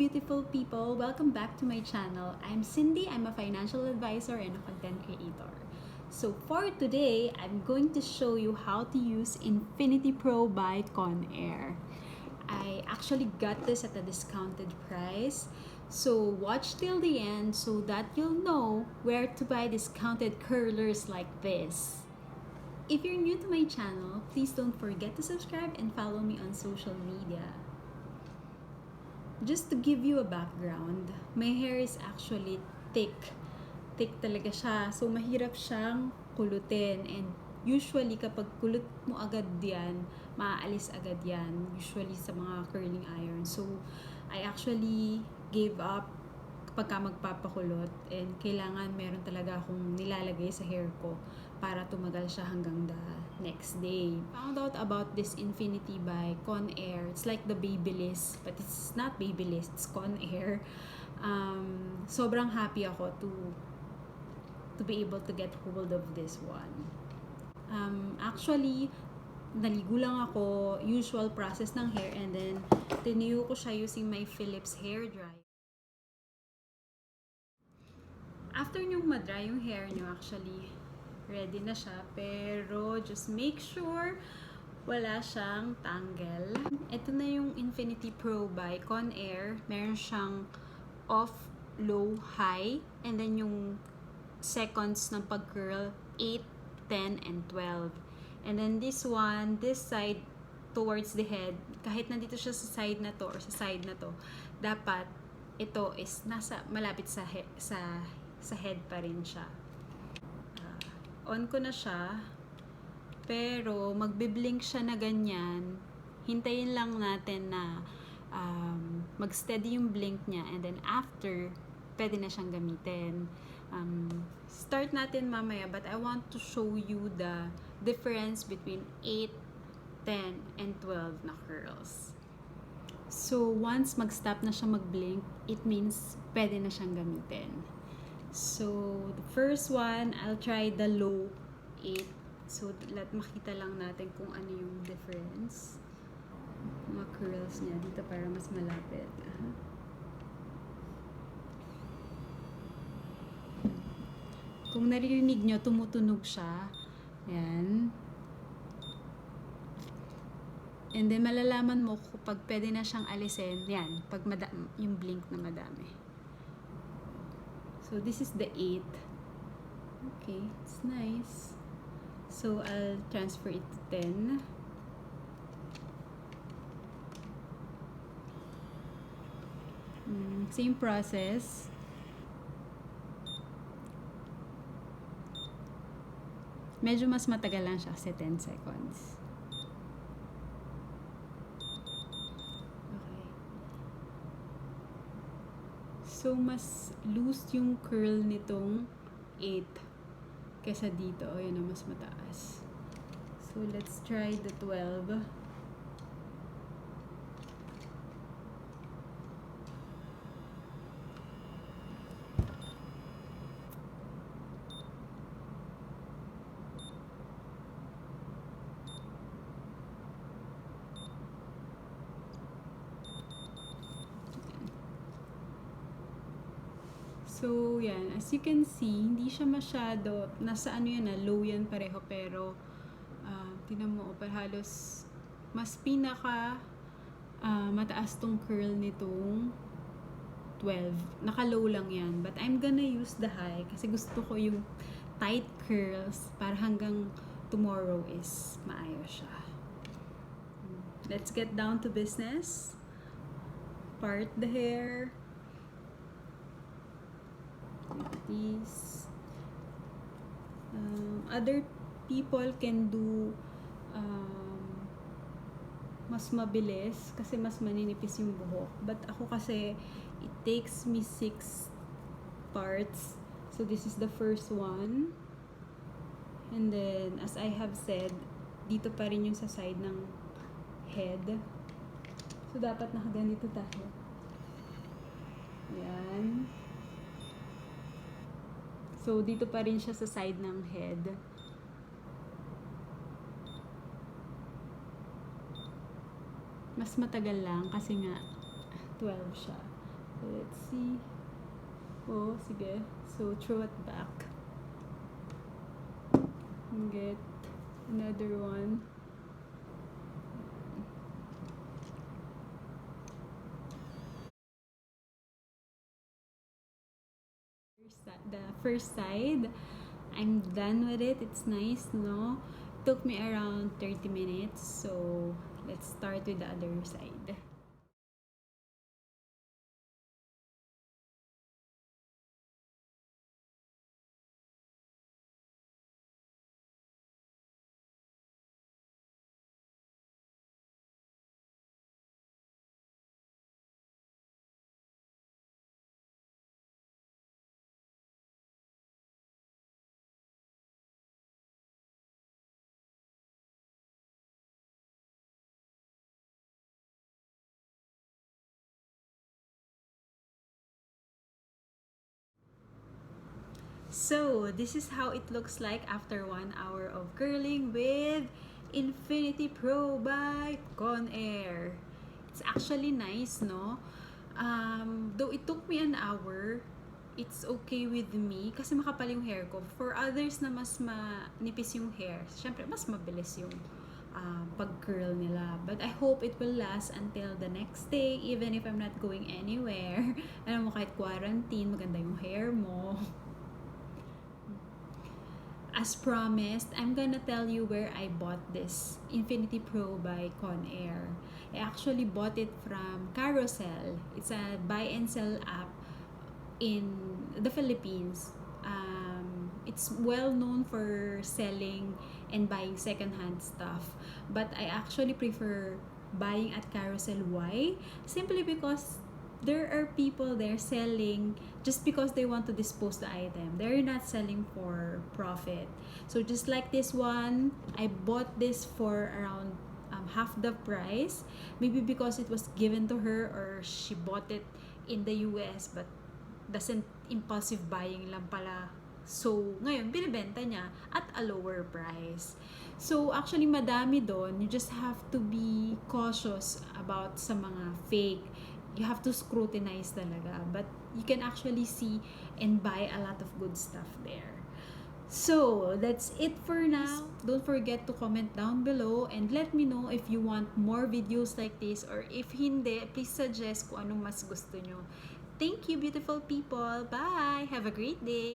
beautiful people! Welcome back to my channel. I'm Cindy. I'm a financial advisor and a content creator. So for today, I'm going to show you how to use Infinity Pro by Conair. I actually got this at a discounted price. So watch till the end so that you'll know where to buy discounted curlers like this. If you're new to my channel, please don't forget to subscribe and follow me on social media. Just to give you a background, my hair is actually thick. Thick talaga siya. So, mahirap siyang kulutin. And usually, kapag kulot mo agad yan, maaalis agad yan. Usually sa mga curling iron. So, I actually gave up kapag magpapakulot. And kailangan meron talaga akong nilalagay sa hair ko para tumagal siya hanggang the next day. Found out about this Infinity by Conair. It's like the Babyliss, but it's not Babyliss, it's Conair. Sobrang happy ako to be able to get hold of this one. Actually, naligo lang ako, usual process ng hair, and then tiniyo ko siya using my Philips hair dryer. After nyong madry yung hair nyo, actually, ready na siya, pero just make sure wala siyang tangle. Ito na yung Infinity Pro by Conair. Meron siyang off, low, high, and then yung seconds ng pag-curl, 8, 10, and 12. And then this one, this side towards the head, kahit nandito siya sa side na to or sa side na to, dapat ito is malapit sa head pa rin siya. On ko na siya, pero magbiblink siya na ganyan. Hintayin lang natin na mag-steady yung blink niya, and then after, pwede na siyang gamitin. Start natin mamaya, but I want to show you the difference between 8, 10, and 12 na curls. So, once mag-stop na siya mag-blink, it means pwede na siyang gamitin. So, the first one, I'll try the low 8. So, makita lang natin kung ano yung difference. Mga curls niya dito para mas malapit. Kung naririnig nyo, tumutunog siya. Ayan. And then, malalaman mo kapag pwede na siyang alisin. Yan, pag yung blink na madami. So, this is the 8. Okay, it's nice. So, I'll transfer it to 10. Same process. Medyo mas matagal lang siya kasi 10 seconds. So, mas loose yung curl nitong 8 kesa dito. Ayan na, mas mataas. So, let's try the 12. So, yan. As you can see, hindi siya masyado, nasa ano yan na, low yan pareho, pero, tinan mo, halos, mas mataas tong curl nitong 12. Naka-low lang yan. But I'm gonna use the high, kasi gusto ko yung tight curls, para hanggang tomorrow is maayos siya. Let's get down to business. Part the hair. Like this. Other people can do mas mabilis kasi mas maninipis yung buhok, but ako kasi it takes me 6 parts. So this is the first one, and then as I have said, dito pa rin yung sa side ng head, so dapat nakaganito tayo. Yan. So, dito pa rin siya sa side ng head. Mas matagal lang kasi nga 12 siya. Let's see. Oh, sige. So, throw it back. And get another one. The first side, I'm done with it. It's nice, no? Took me around 30 minutes. So, let's start with the other side. So, this is how it looks like after 1 hour of curling with Infinity Pro by Conair. It's actually nice, no? Though it took me an hour, it's okay with me kasi makapal yung hair ko. For others na mas manipis yung hair, syempre mas mabilis yung pag-curl nila. But I hope it will last until the next day, even if I'm not going anywhere. Alam mo, kahit quarantine, maganda yung hair mo. As promised, I'm gonna tell you where I bought this Infinity Pro by Conair. I actually bought it from Carousel. It's a buy and sell app in the Philippines. It's well known for selling and buying secondhand stuff. But I actually prefer buying at Carousel. Why? Simply because there are people there selling just because they want to dispose the item. They're not selling for profit. So just like this one, I bought this for around half the price. Maybe because it was given to her or she bought it in the US but doesn't impulsive buying lang pala. So, ngayon, binibenta niya at a lower price. So, actually, madami doon. You just have to be cautious about sa mga fake. You have to scrutinize talaga. But you can actually see and buy a lot of good stuff there. So, that's it for now. Don't forget to comment down below and let me know if you want more videos like this or if hindi, please suggest kung anong mas gusto nyo. Thank you, beautiful people. Bye! Have a great day!